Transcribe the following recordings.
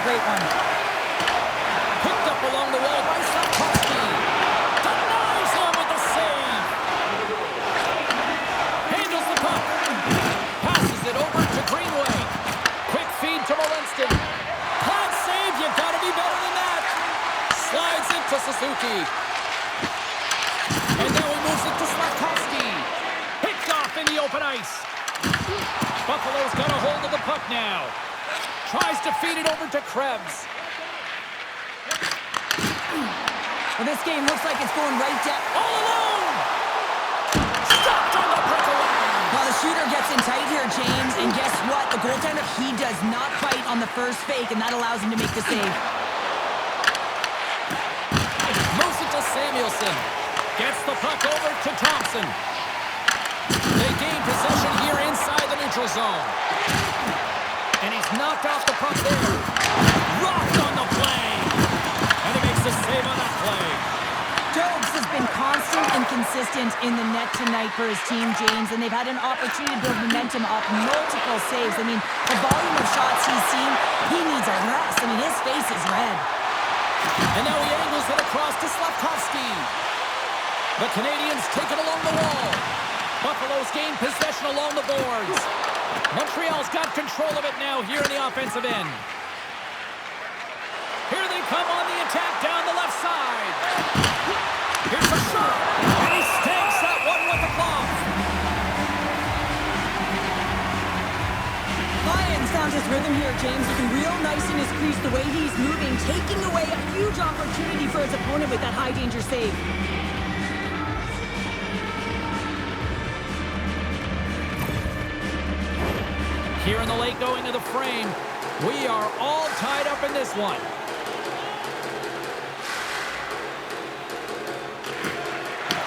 a great one. Picked up along the wall by Sapkowski. Denies him with the save. Handles the puck. Passes it over to Greenway. Quick feed to Molinston. Pad save. You've got to be better than that. Slides into Suzuki. And now he moves it to Slavkovsky. Picked off in the open ice. Buffalo's got a hold of the puck now. Tries to feed it over to Krebs. Well, this game looks like it's going right down. All alone! Stopped on the breakaway! Well, the shooter gets in tight here, James, and guess what? The goaltender, he does not fight on the first fake, and that allows him to make the save. Moves it to Samuelson. Gets the puck over to Thompson. They gain possession here inside the neutral zone. And he's knocked off the puck there. Rocked on the play. And he makes the save on that play. Dokes has been constant and consistent in the net tonight for his team, James, and they've had an opportunity to build momentum off multiple saves. I mean, the volume of shots he's seen, he needs a rest. I mean, his face is red. And now he angles it across to Slavkovsky. The Canadians take it along the wall. Buffalo's gained possession along the boards. Montreal's got control of it now here in the offensive end. Here they come on the attack down the left side. Here's a shot, and he stakes that one with the glove. Lyons found his rhythm here, James, looking real nice in his crease, the way he's moving, taking away a huge opportunity for his opponent with that high-danger save. Here in the late going of the frame, we are all tied up in this one.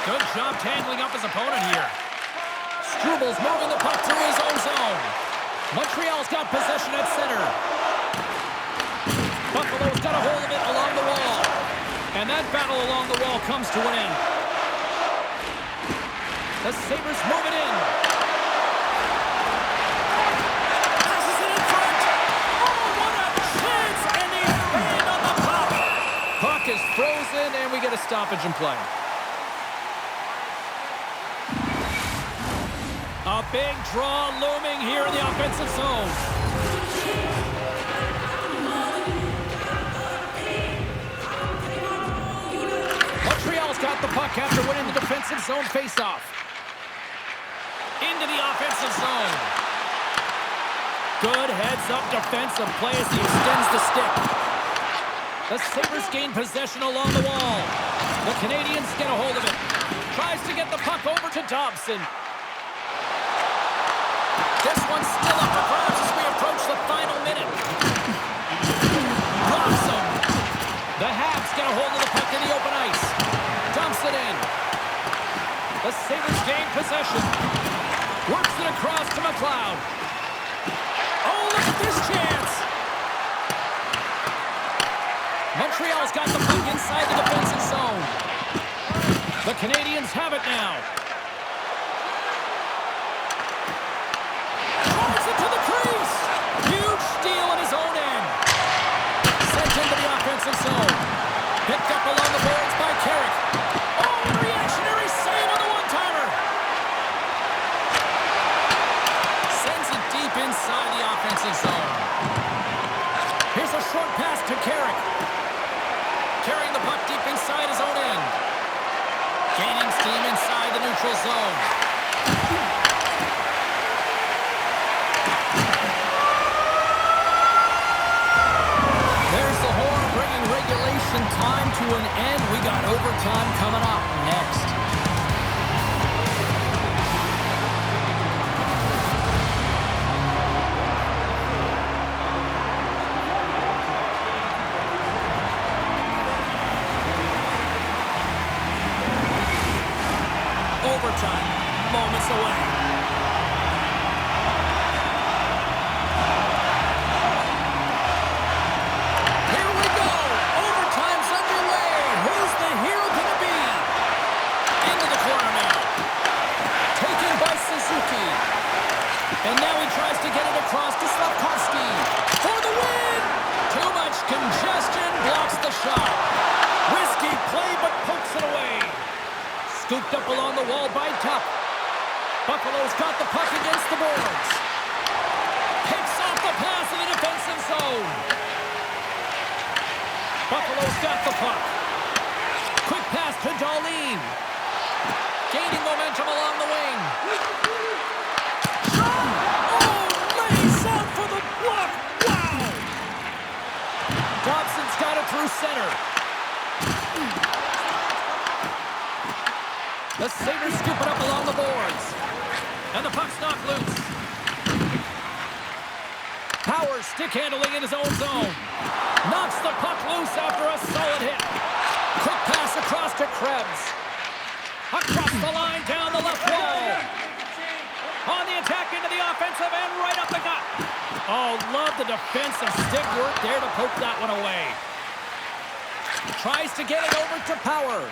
Good job tangling up his opponent here. Strubal's moving the puck through his own zone. Montreal's got possession at center. Buffalo's got a hold of it along the wall. And that battle along the wall comes to an end. The Sabres move it in. Passes it in front. Oh, what a chance! And they stand on the puck. Puck is frozen, and we get a stoppage in play. A big draw looming here in the offensive zone. Montreal's got the puck after winning the defensive zone faceoff. Into the offensive zone. Good heads-up defensive play as he extends the stick. The Sabres gain possession along the wall. The Canadians get a hold of it. Tries to get the puck over to Dobson. This one's still up for grabs as we approach the final minute. Blocks him. The Habs get a hold of the puck in the open ice. Dumps it in. The Sabres gain possession. Works it across to McLeod. Oh, look at this chance. Montreal's got the puck inside the defensive zone. The Canadians have it now. Drives it to the crease. Huge steal in his own end. Sent into the offensive zone. Picked up along the boards by Carrick. Oh, reactionary save on the one-timer. Sends it deep inside the offensive zone. Here's a short pass to Carrick. Carrying the puck deep inside his own end. Gaining steam inside the neutral zone. There's the horn bringing regulation time to an end. We got overtime coming up next. Overtime, moments away. Here we go. Overtime's underway. Who's the hero going to be? Buffalo's got the puck against the boards. Picks off the pass in the defensive zone. Buffalo's got the puck. Quick pass to Darlene. Gaining momentum along the wing. Oh, lays out for the block. Wow! Dobson's got it through center. The Sabres scoop it up along the boards. And the puck's knocked loose. Powers stick handling in his own zone. Knocks the puck loose after a solid hit. Quick pass across to Krebs. Across the line, down the left wall. On the attack into the offensive end, right up the gut. Oh, love the defensive stick work there to poke that one away. Tries to get it over to Power.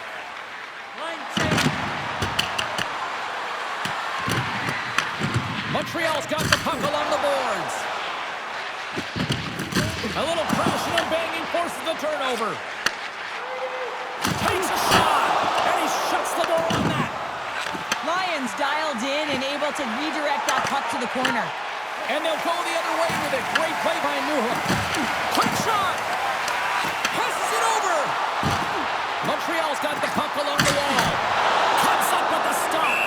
Montreal's got the puck along the boards. A little crashing and banging forces the turnover. Takes a shot, and he shuts the door on that. Lions dialed in and able to redirect that puck to the corner. And they'll go the other way with it. Great play by Newhook. Quick shot. Passes it over. Montreal's got the puck along the wall. Cuts up with the stop.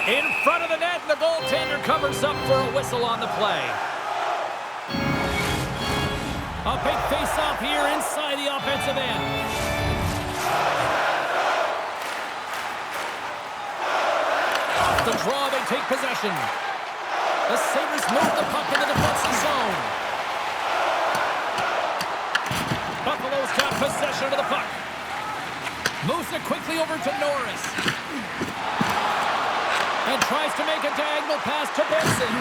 In front of the net, the goaltender covers up for a whistle on the play. A big face-off here inside the offensive end. Off the draw, they take possession. The Sabres move the puck in the defensive zone. Buffalo's got possession of the puck. Moves it quickly over to Norris. And tries to make a diagonal pass to Benson.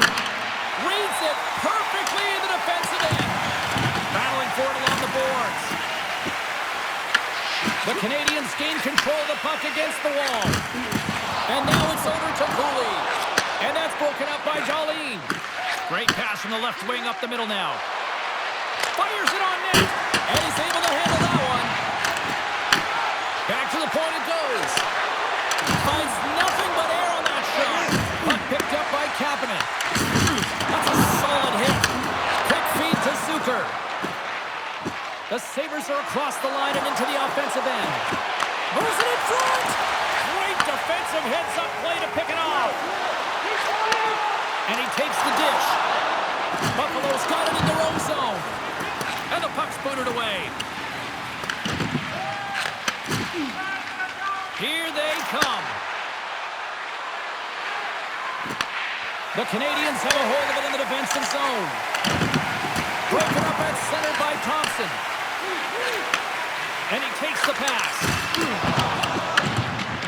Reads it perfectly in the defensive end. Battling for it along the boards. The Canadians gain control of the puck against the wall. And now it's over to Cooley. And that's broken up by Darlene. Great pass from the left wing up the middle now. Fires it on net. And he's able to handle that one. Back to the point it goes. Finds nothing but air on that shot. Puck picked up by Kapanen. That's a solid hit. Quick feed to Zucker. The Sabres are across the line and into the offensive end. Moves it in front. Great defensive heads-up play to pick it off. And he takes the dish. Buffalo's got it in their own zone. And the puck's booted away. Here they come. The Canadians have a hold of it in the defensive zone. Broken up at center by Thompson. And he takes the pass.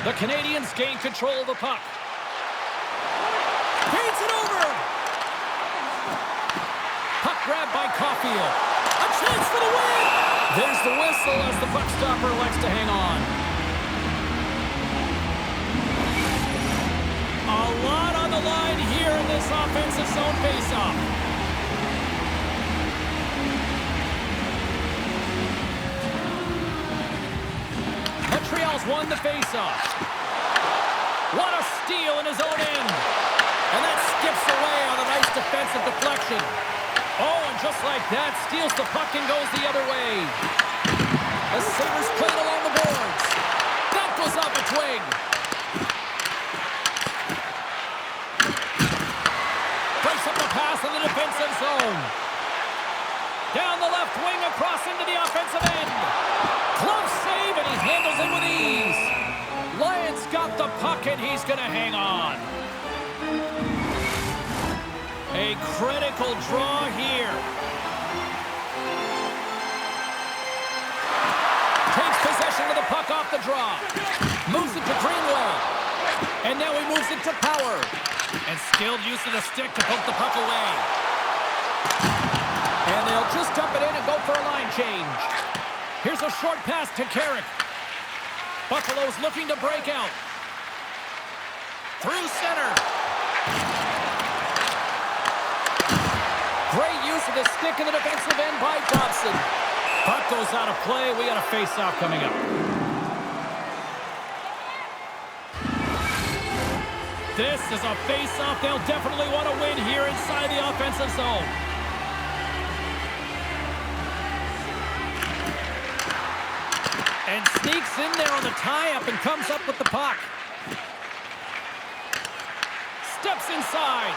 The Canadians gain control of the puck. Feeds it over. Puck grabbed by Caulfield. A chance for the win. There's the whistle as the puck stopper likes to hang on. A lot on the line here in this offensive zone faceoff. Montreal's won the faceoff. What a steal in his own end. And that skips away on a nice defensive deflection. Oh, and just like that, steals the puck and goes the other way. The Sabres play it along the boards. That goes off a twig. Breaks up the pass in the defensive zone. Down the left wing, across into the offensive end. Glove save, and he handles it with ease. Lions got the puck, and he's going to hang on. A critical draw here. Takes possession of the puck off the draw. Moves it to Greenwell. And now he moves it to Power. And skilled use of the stick to poke the puck away. And they'll just dump it in and go for a line change. Here's a short pass to Carrick. Buffalo's looking to break out. Through center. Great use of the stick in the defensive end by Dobson. Puck goes out of play. We got a face-off coming up. This is a face-off they'll definitely want to win here inside the offensive zone. And sneaks in there on the tie-up and comes up with the puck. Steps inside.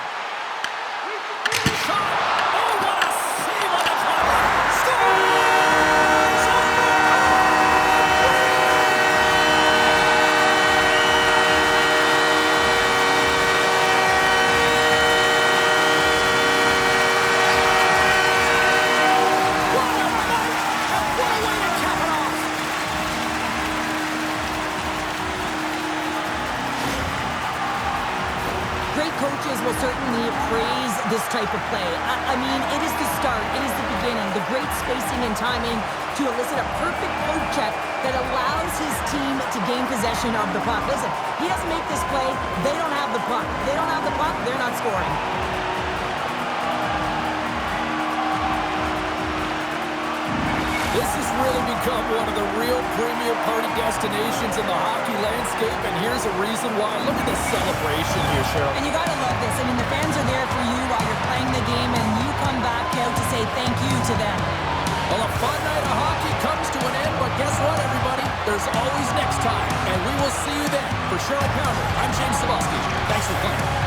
Shot! Oh, what a save on the cover! Scores! Coaches will certainly praise this type of play. I mean, it is the start, it is the beginning, the great spacing and timing to elicit a perfect poke check that allows his team to gain possession of the puck. Listen, he doesn't make this play, they don't have the puck. They don't have the puck, they're not scoring. This has really become one of the real premier party destinations in the hockey landscape, and here's a reason why. Look at the celebration here, Cheryl. And you gotta love this. I mean, the fans are there for you while you're playing the game, and you come back out to say thank you to them. Well, a fun night of hockey comes to an end, but guess what, everybody? There's always next time, and we will see you then. For Cheryl Pounder, I'm James Cebulski. Thanks for playing.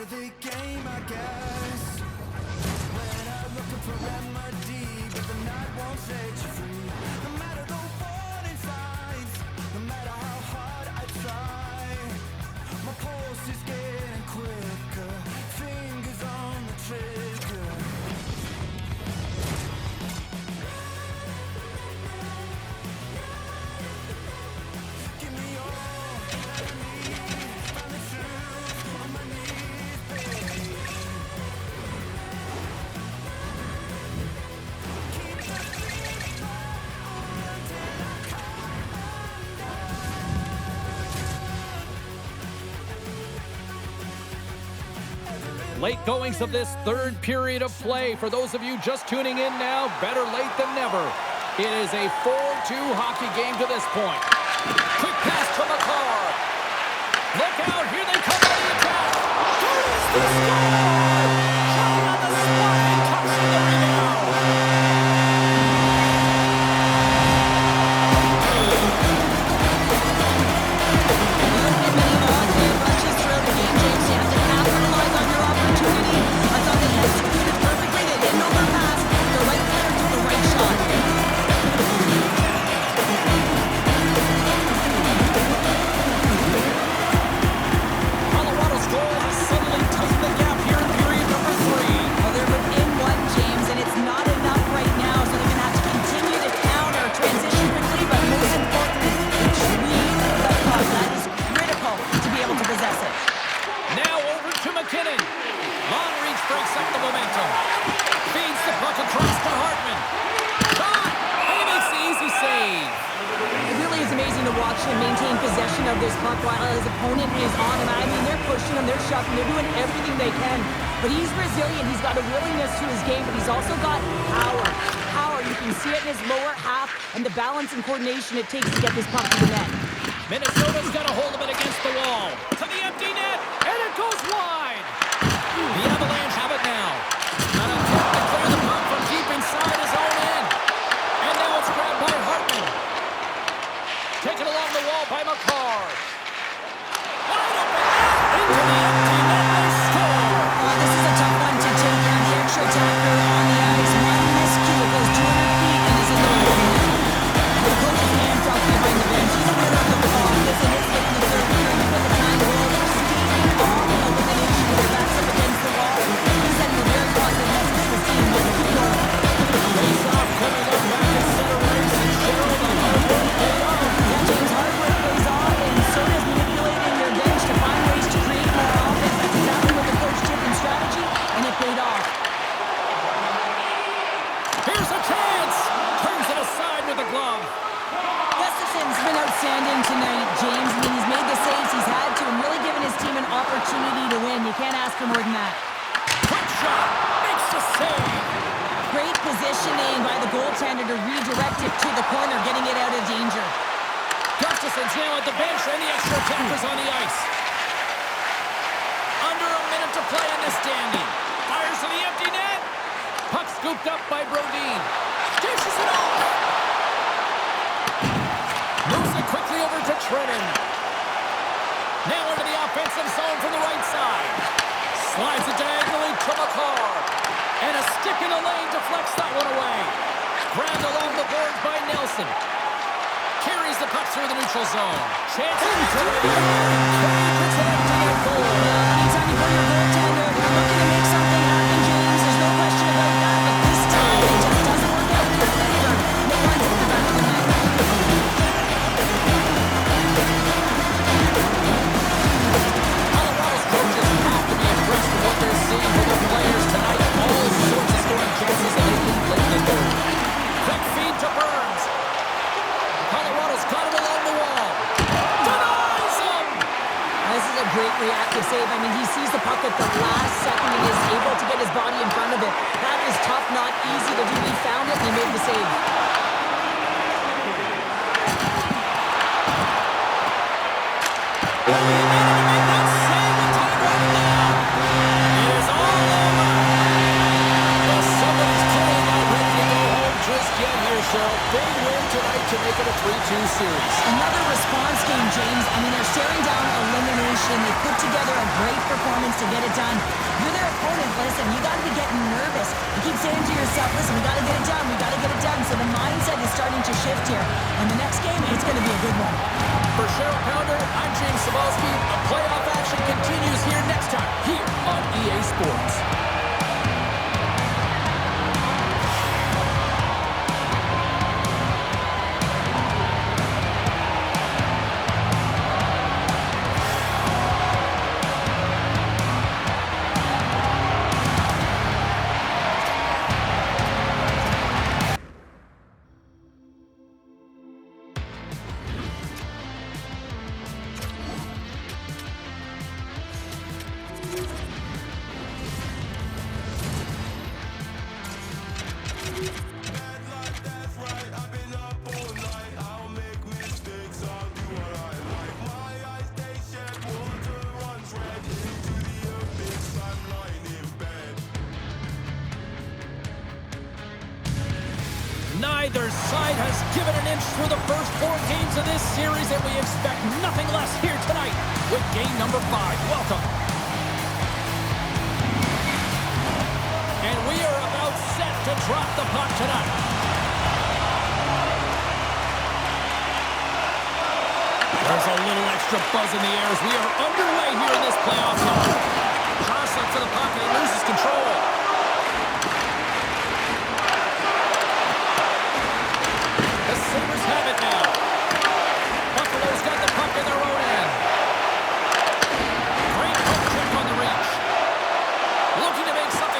The game, I guess. When I'm looking for remedy, but the night won't set you free. No matter the warning signs, no matter how hard I try, my pulse is getting quicker, fingers on the trigger. Give me all that I need, find the truth on my knees. Late goings of this third period of play. For those of you just tuning in now, better late than never. It is a 4-2 hockey game to this point. Quick pass to McCarr. Look out, here they come on the attack. Here's the score! Johnny on the spot and touching the rebound. Rushes throughout the game, James. You have to capitalize on your opportunity. I thought they executed perfectly. They didn't overpass. The right player took the right shot. Colorado's goal has suddenly tightened the gap here in breaks up the momentum. Feeds the puck across to Hartman. Shot! And he makes the easy save. It really is amazing to watch him maintain possession of this puck while his opponent is on him. I mean, they're pushing him, they're shoving, they're doing everything they can. But he's resilient, he's got a willingness to his game, but he's also got power. Power, you can see it in his lower half and the balance and coordination it takes to get this puck to the net. Minnesota's got a hold of it against the wall. To the empty net, and it goes wide. The Avalanche have it now. An attempt to clear the puck from deep inside his own end. And now it's grabbed by Hartman. Taken along the wall by McCarr. Wide open. Into the empty net, they score. This is a tough one to take on the extra attacker on the ice. One miscue, it goes 200 feet and is in the net. The coach is amped up behind the bench. He's aware of the clock. This is his hit in the third period. He's put the time goal. They're skating off in elimination with their backs up against the wall. He's sending a very positive message to his team. Let's keep going. Face off coming up back in center ice. And Cheryl, the hard work paid off. Yeah, James, hard work pays off, and so does manipulating your bench to find ways to create more offense. That's exactly what the coach did in strategy, and it paid off. Here's a chance. Turns it aside with a glove. Gustafson's been outstanding tonight, James. I mean, he's made the saves he's had to and really given his team an opportunity to win. You can't ask for more than that. Quick shot. Makes the save. Great positioning by the goaltender to redirect it to the corner, getting it out of danger. Gustafson's now at the bench and the extra attackers on the ice. Under a minute to play in this dandy. Fires to the empty net. Puck scooped up by Brodin. Dishes it off. Moves it quickly over to Trennan. Now into the offensive zone from the right side. Slides it diagonally to McCarr. And a stick in the lane deflects that one away. Grabbed along the boards by Nelson. Carries the puck through the neutral zone. Chance into the end. Cage puts it empty net goal. Anytime you put your goaltender, you're looking to make something happen, James. There's no question about that. But this time, it just doesn't work out in his favor. And it runs into the back of the net. Colorado's coaches have to be impressed with what they're seeing from their players tonight. All sorts of scoring chances and they lead late in the third. Quick feed to Burns. Colorado's got him along the wall. Denies him! This is a great reactive save. I mean, he sees the puck at the last second and is able to get his body in front of it. That is tough, not easy to do. He found it and he made the save. He managed to make that save in time right now. It is all over. Well, somebody's clearly not ready to go home just yet here, Cheryl. Big win tonight to make it a 3-2 series. Another response game, James. I mean, they're staring down elimination. They put together a great performance to get it done. You're their opponent. Listen, you got to be getting nervous. You keep saying to yourself, listen, we got to get it done. We got to get it done. So the mindset is starting to shift here. And the next game, it's going to be a good one. For Cheryl Pounder, I'm James Cebulski. Playoff action continues here next time, here on EA Sports. Neither side has given an inch through the first 4 games of this series, and we expect nothing less here tonight with game number 5. Welcome. And we are about set to drop the puck tonight. There's a little extra buzz in the air as we are underway here in this playoff game. Johnson to the puck and he loses control. The Sabres have it now. Buffalo's got the puck in their own end. Great poke check on the reach. Looking to make something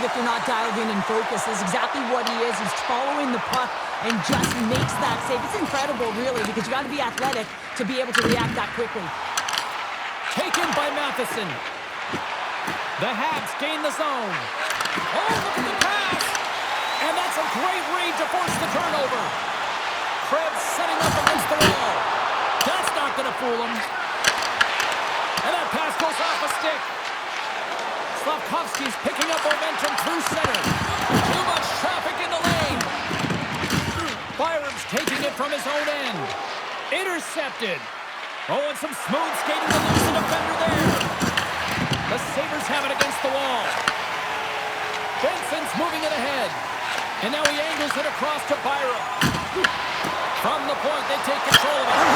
if you're not dialed in and focused. That's exactly what he is. He's following the puck and just makes that save. It's incredible, really, because you got to be athletic to be able to react that quickly. Taken by Matheson. The Habs gain the zone. Oh, look at the pass! And that's a great read to force the turnover. Krebs setting up against the wall. That's not going to fool him. And that pass goes off a stick. Slavkovsky's picking up momentum through center. Too much traffic in the lane. Byram's taking it from his own end. Intercepted. Oh, and some smooth skating to lose the defender there. The Sabres have it against the wall. Benson's moving it ahead. And now he angles it across to Byram. From the point, they take control of it.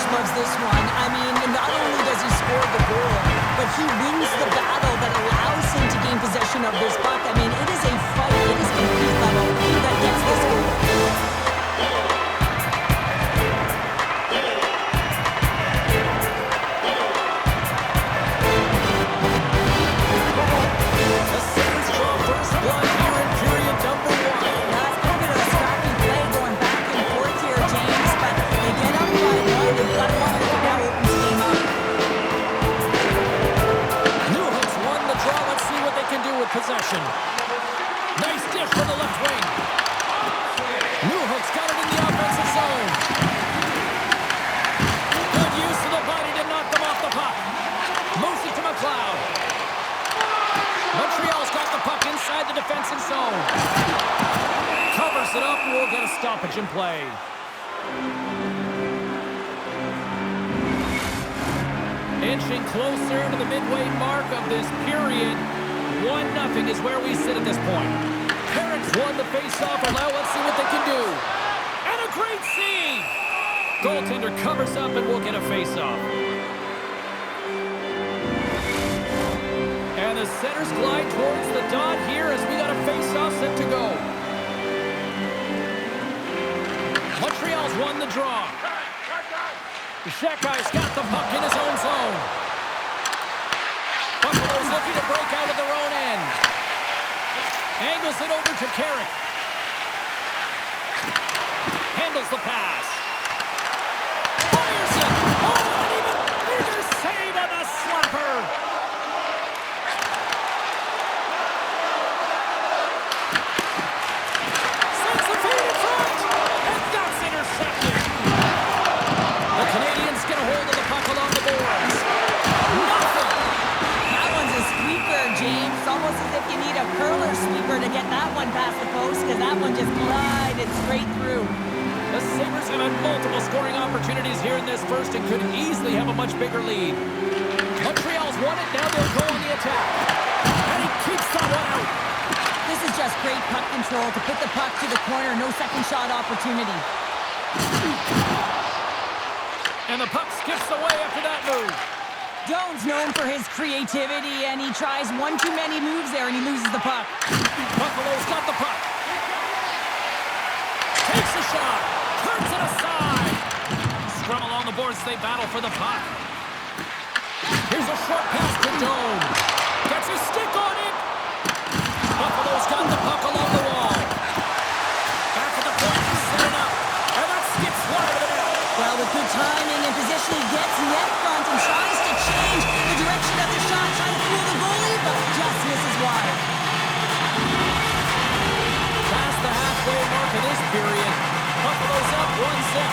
Loves this one. I mean, not only does he score the goal, but he wins the battle that allows him to gain possession of this puck. I mean, it is a fight. It is complete level that gets this goal. The Sabres draw first blood here in period number 1. That's a bit of a scrappy play going back and forth here, James, but they get up by one. They've got one that now opens the game up. Newhook's won the draw. Let's see what they can do with possession. Nice dish for the left wing. Newhook's got it in the offensive zone. Good use of the body to knock them off the puck. Moves it to McLeod. Montreal's got the puck inside the defensive zone. Covers it up and we'll get a stoppage in play. Inching closer to the midway mark of this period. 1-0 is where we sit at this point. Parents won the face-off, and now let's see what they can do. And a great save! Goaltender covers up, and we'll get a face-off. And the centers glide towards the dot here as we got a face-off set to go. Montreal's won the draw. Shekai's got the puck in his own zone. Buffalo's looking to break out of their own end. Angles it over to Carrick. Handles the pass. Fires it. Oh, and even bigger save on the slapper. Sends the feed in front. And that's intercepted. The Canadians get a hold of the puck along the boards. Nothing. That one's a squeaker, James. It's almost as if you need a curler sweeper to get that one past the post, because that one just glided straight through. The Sabres have had multiple scoring opportunities here in this first and could easily have a much bigger lead. Montreal's won it. Now they'll go on the attack. And he keeps that one out. This is just great puck control to put the puck to the corner. No second shot opportunity. And the puck skips away after that move. Jones known for his creativity, and he tries one too many moves there, and he loses the puck. Buffalo's got the puck. Takes a shot. Turns it aside. Scrum along the boards. They battle for the puck. Here's a short pass to Dome. Gets his stick on it. Buffalo's got the puck along the wall. Back at the point. He's set it up. And that skips wide of the net. Well, with good timing and position, he gets net front and tries to change the direction of the shot, trying to fool the goalie, but just misses wide. Past the halfway mark of this period. Buffalo's up 1-0.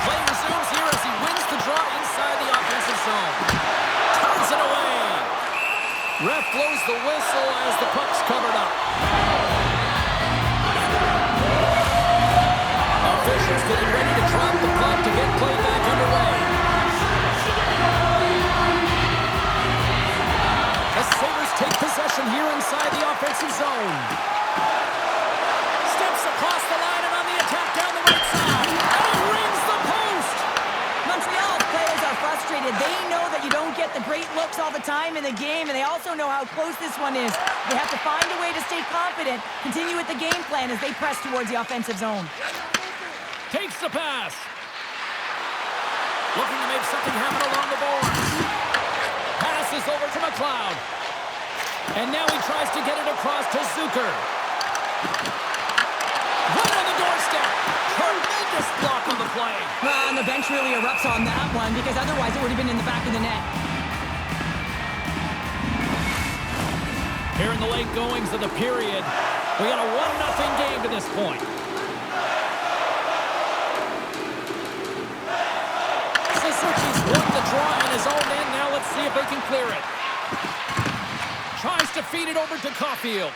Play resumes here as he wins the draw inside the offensive zone. Turns it away. Ref blows the whistle as the puck's covered up. Officials getting ready to drop the puck to get play back underway. The Sabres take possession here inside the offensive zone. Steps across the line and on the attack down the right side. And he rings the post. Montreal players are frustrated. They know that you don't get the great great looks all the time in the game, and they also know how close this one is. They have to find a way to stay confident, continue with the game plan as they press towards the offensive zone. Takes the pass. Looking to make something happen along the boards. Passes over to McLeod. And now he tries to get it across to Zucker. Right on the doorstep. Tremendous block on the play. And the bench really erupts on that one because otherwise it would have been in the back of the net. Here in the late goings of the period, we got a 1-0 game to this point. Suzuki's won the draw in his own end. Now let's see if they can clear it. Tries to feed it over to Caulfield.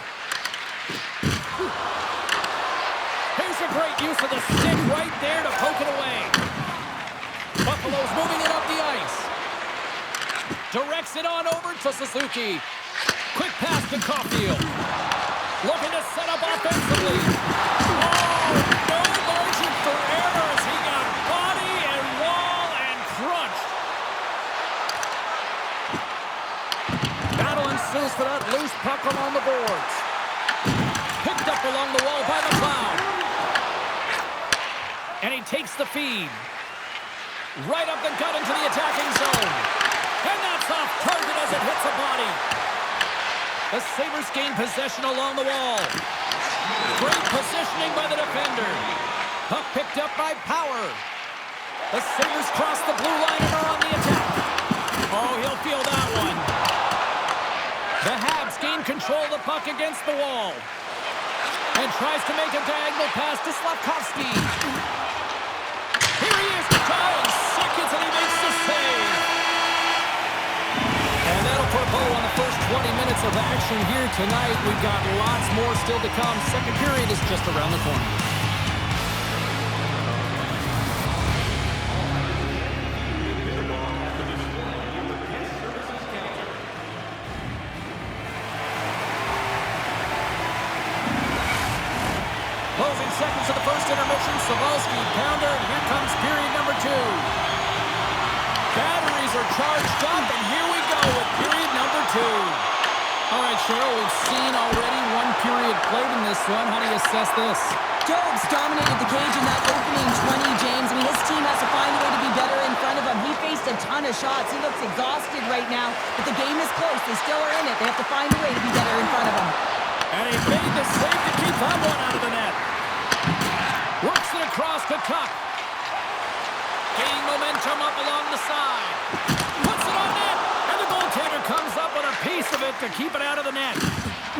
Here's a great use of the stick right there to poke it away. Buffalo's moving it up the ice. Directs it on over to Suzuki. Quick pass to Caulfield. Looking to set up offensively. Oh, no margin for error as he got body and wall and crunched. Battle ensues for that loose puck along the boards. Picked up along the wall by McLeod. And he takes the feed. Right up the gut into the attacking zone. And that's off target as it hits a body. The Sabres gain possession along the wall. Great positioning by the defender. Puck picked up by Power. The Sabres cross the blue line and are on the attack. Oh, he'll feel that one. The Habs gain control of the puck against the wall. And tries to make a diagonal pass to Slavkovsky. Here he is to tie in seconds, and he makes the save. And that'll put a bow on the first 20 minutes of action here tonight. We've got lots more still to come. Second period is just around the corner. Closing seconds of the first intermission. Savalsky, pounder, and here comes period number 2. Batteries are charged up, and here we go with period number 2. All right, Cheryl, we've seen already one period played in this one. How do you assess this? Jobs dominated the cage in that opening 20, James. I mean, his team has to find a way to be better in front of him. He faced a ton of shots. He looks exhausted right now, but the game is close. They still are in it. They have to find a way to be better in front of him. And he made the save to keep that one out of the net. Works it across to Tuck. Gaining momentum up along the side. Puts it on net. And the goaltender comes up with a piece of it to keep it out of the net.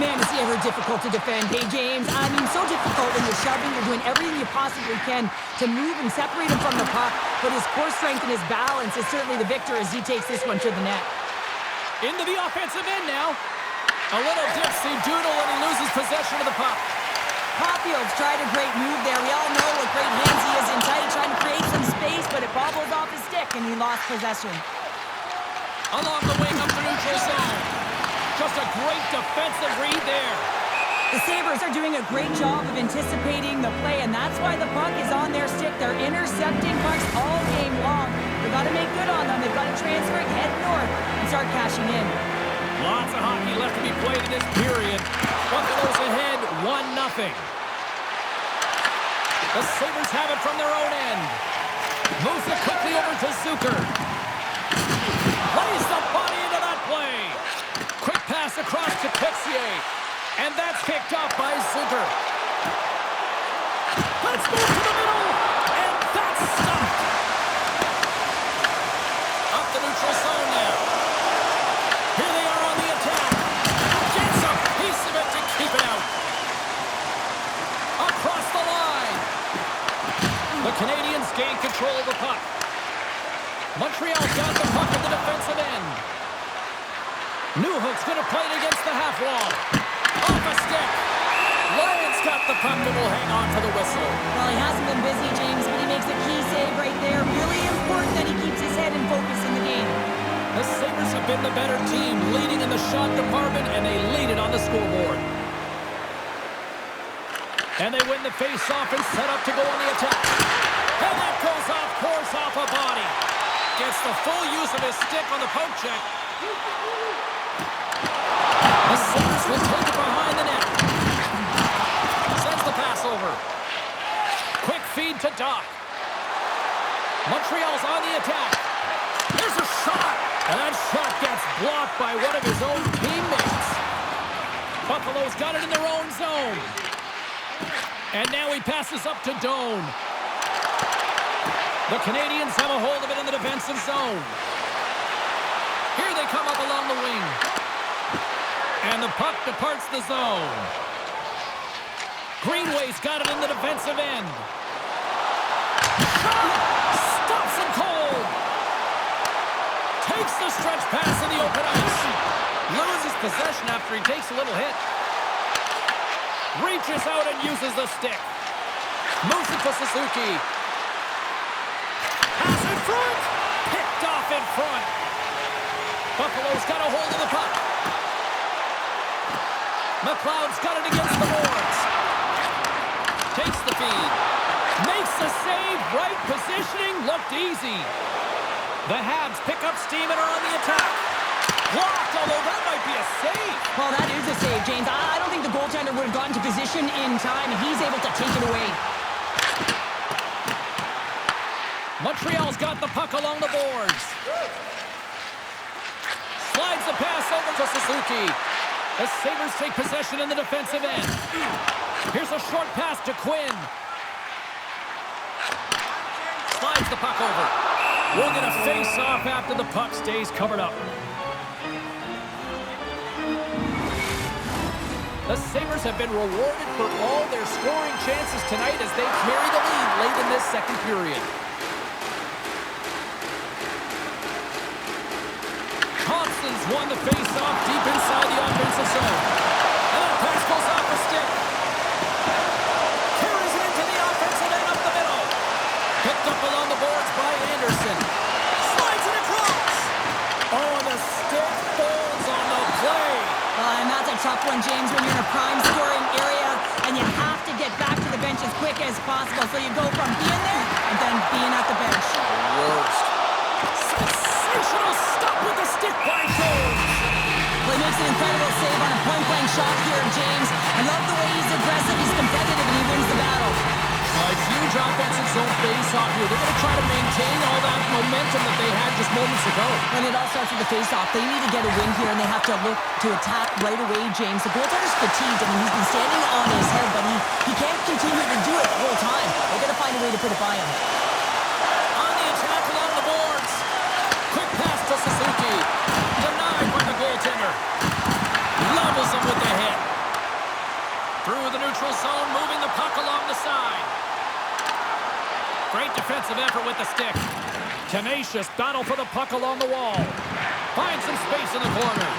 Man, is he ever difficult to defend. Hey, James, I mean, so difficult when you're shoving. You're doing everything you possibly can to move and separate him from the puck. But his core strength and his balance is certainly the victor as he takes this one to the net. Into the offensive end now. A little dipsy doodle and he loses possession of the puck. Caulfield's tried a great move there. We all know what great hands he is in tight, trying to create some space, but it bobbled off his stick and he lost possession. Along the wing up the neutral zone. Just a great defensive read there. The Sabres are doing a great job of anticipating the play, and that's why the puck is on their stick. They're intercepting pucks all game long. They've got to make good on them. They've got to transfer it, head north, and start cashing in. Lots of hockey left to be played in this period. Buffalo's ahead 1-0. The Sabres have it from their own end. Moves it quickly over to Zucker. Lays the body into that play. Quick pass across to Texier. And that's kicked off by Zucker. Let's move to the middle. And that's stopped. Up the neutral zone now. Here they are on the attack. Gets a piece of it to keep it out. Across the line. The Canadians gain control of the puck. Montreal got the puck at the defensive end. Newhook's going to play it against the half wall. Off a stick. Lions got the puck and will hang on to the whistle. Well, he hasn't been busy, James, but he makes a key save right there. Really important that he keeps his head in focus in the game. The Sabres have been the better team, leading in the shot department, and they lead it on the scoreboard. And they win the face-off and set up to go on the attack. And that goes off course off a body. Gets the full use use of his stick on the poke check. The Sabres will take it behind the net. Sends the pass over. Quick feed to Doc. Montreal's on the attack. There's a shot. And that shot gets blocked by one of his own teammates. Buffalo's got it in their own zone. And now he passes up to Doan. The Canadians have a hold of it in the defensive zone. Here they come up along the wing. And the puck departs the zone. Greenway's got it in the defensive end. Shot! Stops it cold. Takes the stretch pass in the open ice. Loses possession after he takes a little hit. Reaches out and uses the stick. Moves it to Suzuki. Pass in front. Picked off in front. Buffalo's got a hold of the puck. McLeod's got it against the boards. Takes the feed. Makes the save. Right positioning. Looked easy. The Habs pick up steam and are on the attack. Blocked, although that might be a save. Well, that is a save, James. I don't think the goaltender would have gotten to position in time, and he's able to take it away. Montreal's got the puck along the boards. Slides the pass over to Suzuki. The Sabres take possession in the defensive end. Here's a short pass to Quinn. Slides the puck over. We'll get a face-off after the puck stays covered up. The Sabres have been rewarded for all their scoring chances tonight as they carry the lead late in this second period. Thompson's won the face-off deep inside the offensive zone. And that pass goes off the stick. Carries it into the offensive end up the middle. Picked up along the boards by Anderson. Slides it across. Oh, and the stick falls on the play. And that's a tough one, James, when you're in a prime scoring area and you have to get back to the bench as quick as possible. So you go from being there and then being at the bench. Worst. Sensational stop with the stick by Jones. Well, he makes an incredible save on a point-blank shot here, James. I love the way he's aggressive, he's competitive, and he wins the battle. A huge offensive zone face-off here. They're going to try to maintain all that momentum that they had just moments ago. And it all starts with the face-off. They need to get a win here, and they have to look to attack right away, James. The goaltender's fatigued. I mean, he's been standing on his head, but he can't continue to do it the whole time. They're going to find a way to put it by him. On the attack along the boards. Quick pass to Suzuki. Denied by the goaltender. Levels him with the hit. Through the neutral zone, moving the puck along the side. Great defensive effort with the stick. Tenacious battle for the puck along the wall. Finds some space in the corner.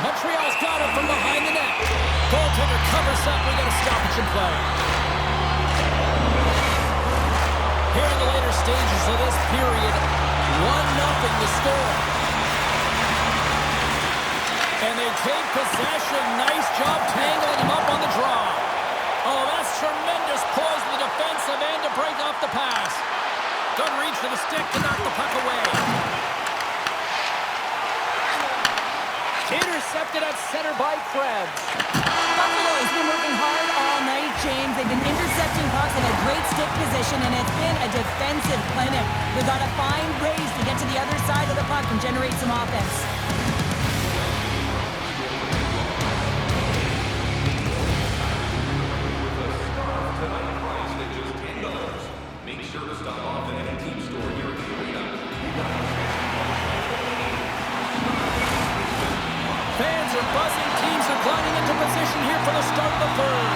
Montreal's got it from behind the net. Goaltender covers up. We got a stoppage in play. Here in the later stages of this period, 1-0 the score. And they take possession. Nice job tangling him up on the draw. Oh, that's tremendous poise in the defensive end to break off the pass. Good reach for the stick to knock the puck away. Intercepted at center by Krebs. Buffalo has been working hard all night, James. They've been intercepting pucks in a great stick position, and it's been a defensive clinic. They've got to find ways to get to the other side of the puck and generate some offense. Fans are buzzing. Teams are climbing into position here for the start of the third.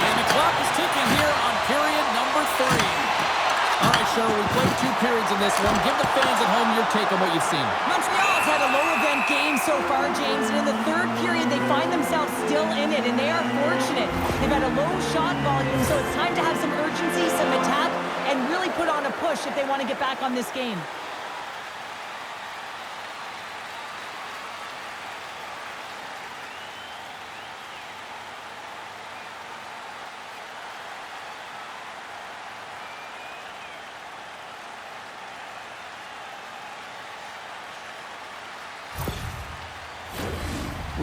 And the clock is ticking here on period number 3. All right, Cheryl, we played 2 periods in this one. Give the fans at home your take on what you've seen. Montreal's had a low-event game so far, James, and in the third period, they find themselves still in it, and they are fortunate. They've had a low shot volume, so it's time to have some urgency, some attack, and really put on a push if they want to get back on this game.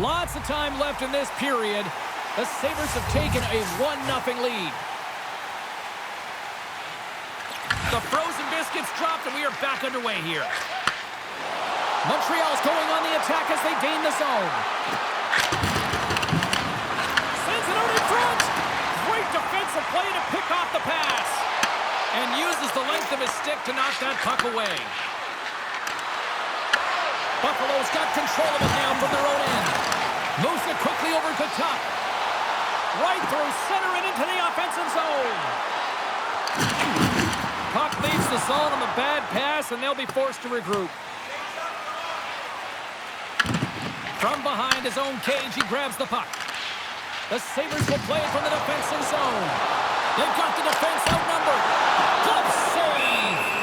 Lots of time left in this period. The Sabres have taken a 1-0 lead. The frozen biscuits dropped, and we are back underway here. Montreal's going on the attack as they gain the zone. Sends it out in front. Great defensive play to pick off the pass. And uses the length of his stick to knock that puck away. Buffalo's got control of it now from their own end. Moves it quickly over to Tuck. Right through center and into the offensive zone. Puck leaves the zone on the bad pass, and they'll be forced to regroup. From behind his own cage, he grabs the puck. The Sabres will play it from the defensive zone. They've got the defense outnumbered. Glove save!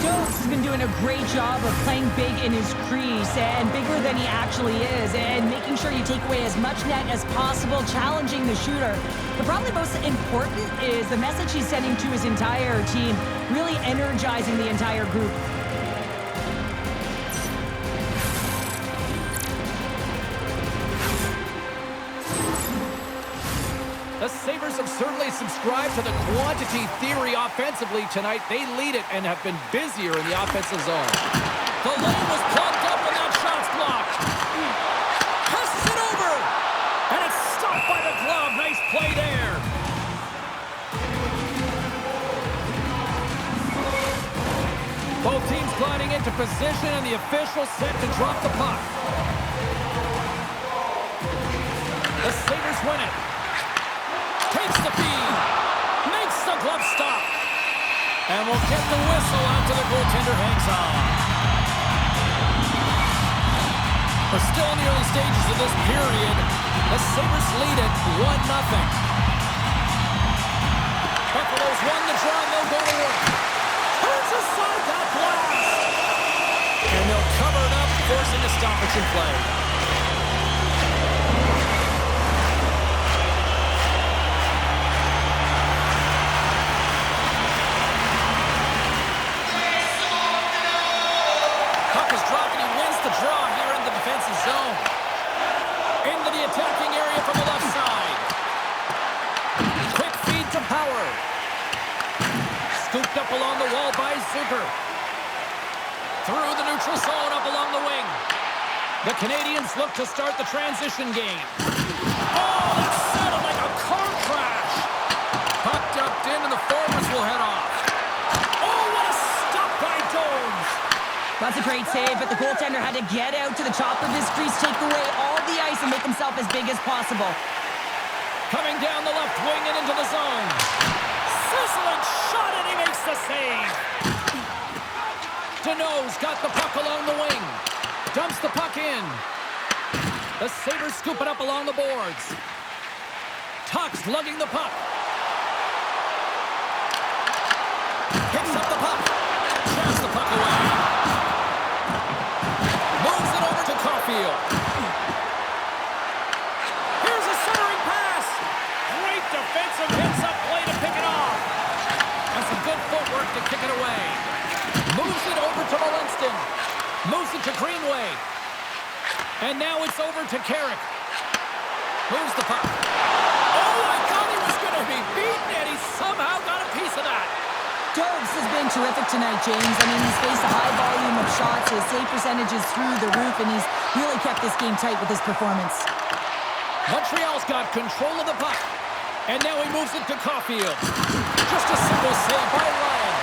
Jones has been doing a great job of playing big in his crease and bigger than he actually is and making sure you take away as much net as possible, challenging the shooter. But probably most important is the message he's sending to his entire team, really energizing the entire group. The Sabres have certainly subscribed to the quantity theory offensively tonight. They lead it and have been busier in the offensive zone. The lane was plugged up and that shot's blocked. Passes it over. And it's stopped by the glove. Nice play there. Both teams gliding into position and the official set to drop the puck. The Sabres win it. Takes the feed. Makes the glove stop. And will get the whistle after the goaltender hangs on. We're still in the early stages of this period. The Sabres lead it 1-0. Buffalo's won the draw and they'll go to work. Turns aside that blast. And they'll cover it up, forcing a stoppage in play. Zone. Into the attacking area from the left side. Quick feed to Power. Scooped up along the wall by Zucker. Through the neutral zone up along the wing. The Canadians look to start the transition game. Oh, that sounded like a car crash. Puck dumped in and the forwards will head off. Oh, what a stop by Jones. That's a great save, but the goaltender had to get out to the top of his crease, take away all the ice, and make himself as big as possible. Coming down the left wing and into the zone. Sizzling shot, and he makes the save. Deneau's got the puck along the wing. Dumps the puck in. The Sabres scoop it up along the boards. Tuck's lugging the puck. Picks up the puck. Jabs the puck away. Caulfield. Here's a centering pass. Great defensive hits-up play to pick it off. And some good footwork to kick it away. Moves it over to Malinston. Moves it to Greenway. And now it's over to Carrick. Moves the puck. Oh, I thought he was going to be beaten, and he somehow got a piece of that. Dobbs has been terrific tonight, James. I mean, he's faced a high volume of shots. His save percentage is through the roof, and he's really kept this game tight with his performance. Montreal's got control of the puck. And now he moves it to Caulfield. Just a simple save by Ryan.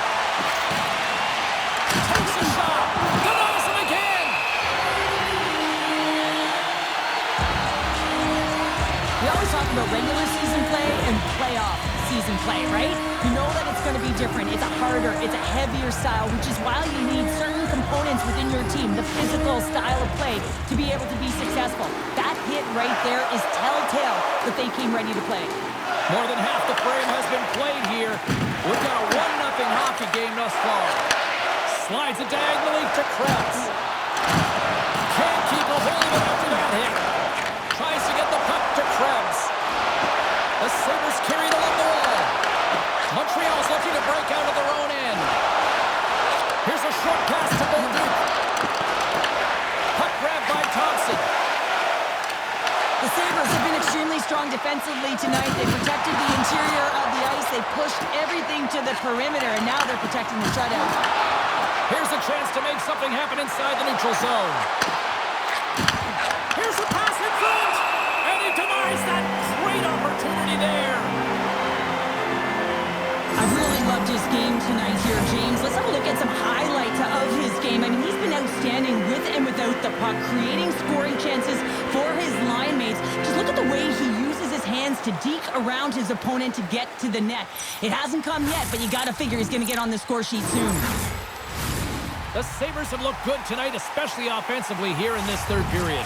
Takes a shot. Denies him again. We always talk about regular season play and playoff season play, right? You know that it's going to be different. It's a harder, it's a heavier style, which is why you need certain components within your team, the physical style of play, to be able to be successful. That hit right there is telltale that they came ready to play. More than half the frame has been played here. We've got a 1-0 hockey game thus far. Slides it diagonally to Krebs. Can't keep a hold of it after that hit. Tries to get the puck to Krebs. The Sabres carry it along the wall. Montreal's looking to break out of their own end. Here's a short pass to Bernard. really strong defensively tonight. They protected the interior of the ice. They pushed everything to the perimeter, and now they're protecting the shutout. Here's a chance to make something happen inside the neutral zone. Here's the pass in front, and he denies that great opportunity there. I really loved his game tonight here, James. Let's have a look at some highlights of his game. I mean, he's been outstanding with and without the puck, creating scoring chances for his line mates. Just look at the way he uses his hands to deke around his opponent to get to the net. It hasn't come yet, but you got to figure he's going to get on the score sheet soon. The Sabres have looked good tonight, especially offensively here in this third period.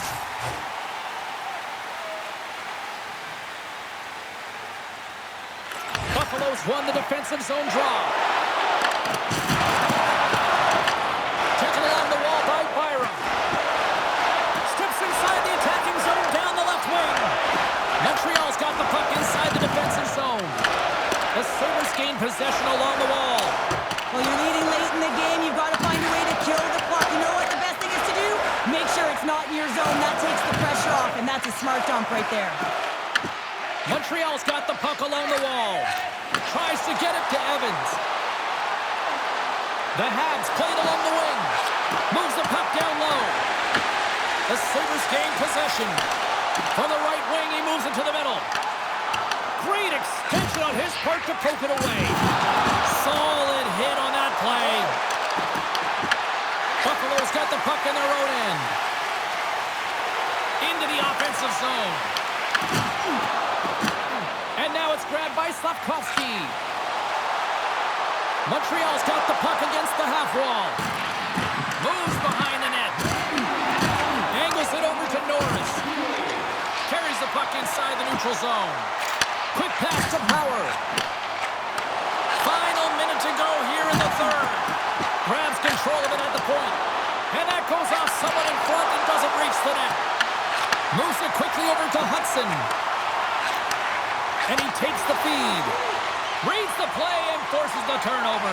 Buffalo's won the defensive zone draw. Taken along the wall by Byram. Steps inside the attacking zone down the left wing. Montreal's got the puck inside the defensive zone. The Sabres gain possession along the wall. Well, you're leading late in the game. You've got to find a way to kill the clock. You know what the best thing is to do? Make sure it's not in your zone. That takes the pressure off, and that's a smart dump right there. Montreal's got the puck along the wall. Tries to get it to Evans. The Habs played along the wing. Moves the puck down low. The Sabres gain possession. From the right wing, he moves into the middle. Great extension on his part to poke it away. Solid hit on that play. Buffalo's got the puck in their own end. Into the offensive zone. And now it's grabbed by Slavkovsky. Montreal's got the puck against the half wall. Moves behind the net. Angles it over to Norris. Carries the puck inside the neutral zone. Quick pass to Power. Final minute to go here in the third. Grabs control of it at the point. And that goes off someone in front and doesn't reach the net. Moves it quickly over to Hudson. And he takes the feed. Reads the play and forces the turnover.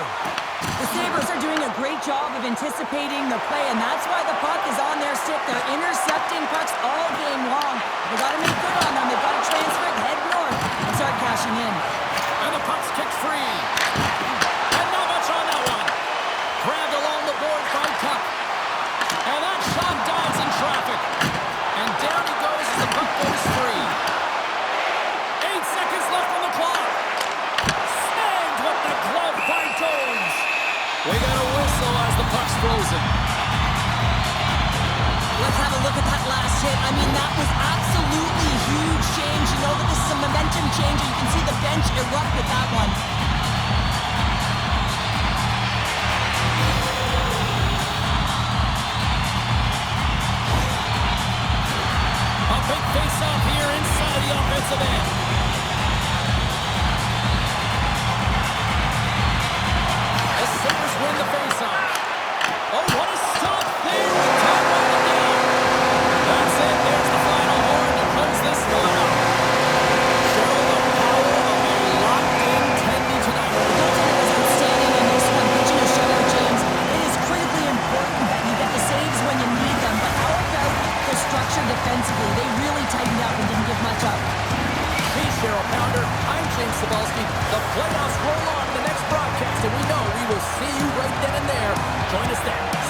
The Sabres are doing a great job of anticipating the play, and that's why the puck is on their stick. They're intercepting pucks all game long. They got to make good on them. They've got to transfer it, head north, and start cashing in. And the puck's kicked free. And not much on that one. Grabbed along the boards by Tuck. And that shot dives in traffic. And down he goes as the puck goes free. 8 seconds left on the clock. Snagged with the glove by Jones. We got a whistle as the puck's frozen. Let's have a look at that last hit. I mean, that was absolutely huge change. You know that this is a momentum change, and you can see the bench erupt with that one. A big face-off here inside the offensive end. The Sabres win the face-off. Oh, what a stop there! Time running down. That's it. There's the final horn to close this one up. Show the power of a locked-in Tendy tonight. The goaltender was outstanding in this one, pitching a shutout, James. It is critically important that you get the saves when you need them, but how about the structure defensively? They really tightened up and didn't give much up. He's Cheryl Pounder. I'm James Cebulski. The playoffs roll on in the next broadcast, and we know we will see you right then and there. Join us then.